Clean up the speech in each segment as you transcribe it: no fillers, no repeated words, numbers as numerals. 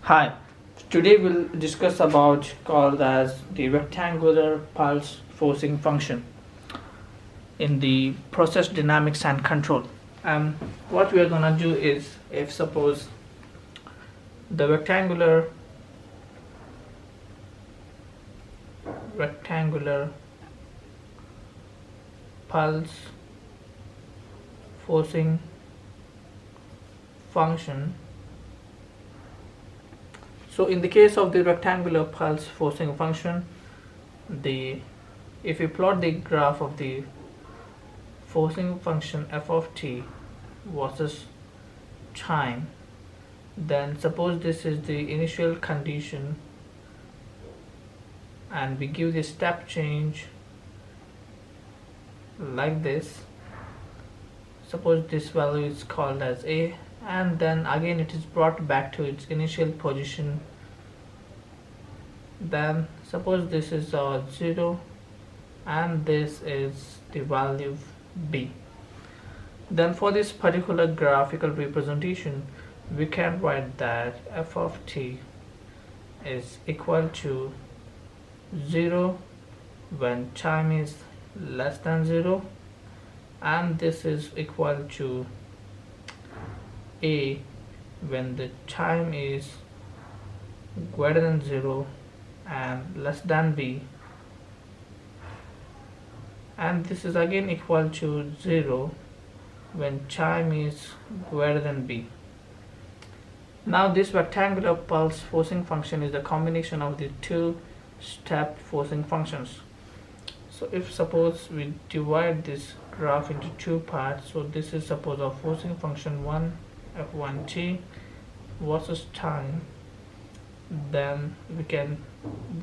Hi, today we'll discuss about called as the rectangular pulse forcing function in the process dynamics and control. What we are gonna do is, if suppose the rectangular pulse forcing function. So in the case of the rectangular pulse forcing function, if we plot the graph of the forcing function f of t versus time, then suppose this is the initial condition and we give the step change like this. Suppose this value is called as a, and then again it is brought back to its initial position. Then suppose this is 0 and this is the value b. Then for this particular graphical representation, we can write that f of t is equal to 0 when time is less than 0, and this is equal to a when the time is greater than 0 and less than b, and this is again equal to 0 when time is greater than b. Now this rectangular pulse forcing function is the combination of the two step forcing functions. So if suppose we divide this graph into two parts, so this is suppose our forcing function 1 f1t versus time, then we can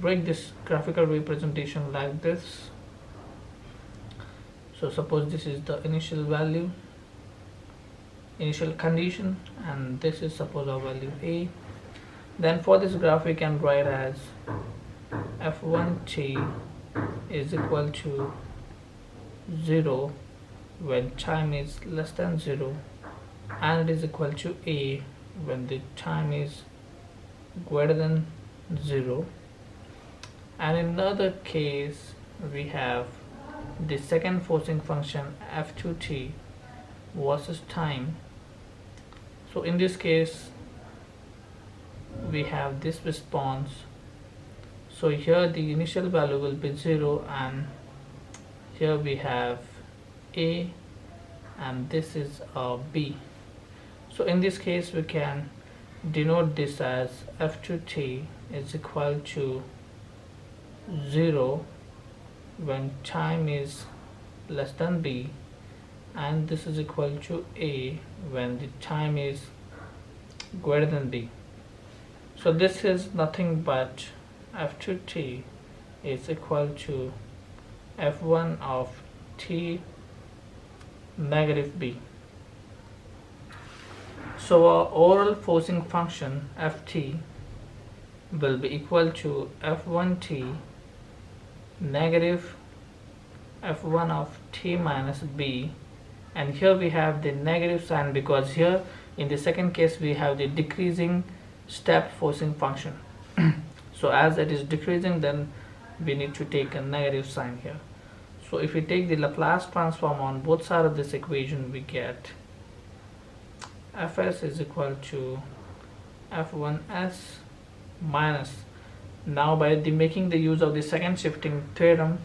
break this graphical representation like this. So suppose this is the initial value, initial condition, and this is suppose our value a. Then for this graph we can write as f1t is equal to 0 when time is less than 0, and it is equal to a when the time is greater than 0. And in another case we have the second forcing function f2t versus time. So in this case we have this response. So here the initial value will be 0, and here we have a, and this is b. So in this case we can denote this as f2t is equal to 0 when time is less than b, and this is equal to a when the time is greater than b. So this is nothing but f2t is equal to f1 of t negative b. So our overall forcing function ft will be equal to f1t negative f1 of t minus b, and here we have the negative sign because here in the second case we have the decreasing step forcing function. So as it is decreasing, then we need to take a negative sign here. So if we take the Laplace transform on both sides of this equation, we get fs is equal to f1s minus, now by making the use of the second shifting theorem,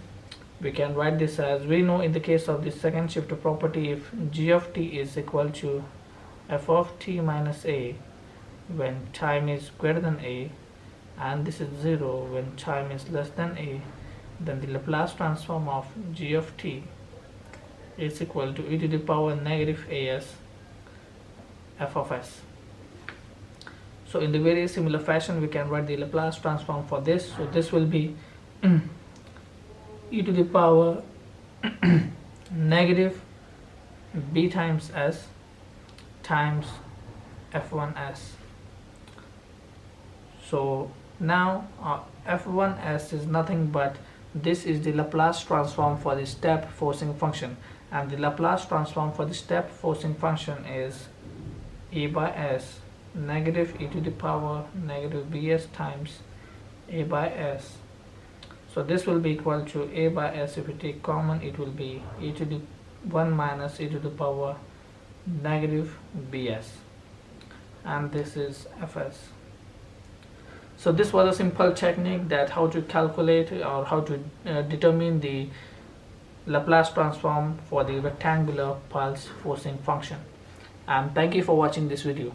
we can write this as, we know in the case of the second shift property, if g of t is equal to f of t minus a when time is greater than a, and this is 0 when time is less than a, then the Laplace transform of g of t is equal to e to the power negative as f of s. So in the very similar fashion we can write the Laplace transform for this. So this will be e to the power negative b times s times f1s. So now f1s is nothing but this is the Laplace transform for the step forcing function, and the Laplace transform for the step forcing function is e by s negative e to the power negative bs times a by s. So this will be equal to a by s. If we take common, it will be e to the 1 minus e to the power negative bs, and this is fs. So this was a simple technique that how to calculate or how to determine the Laplace transform for the rectangular pulse forcing function. And thank you for watching this video.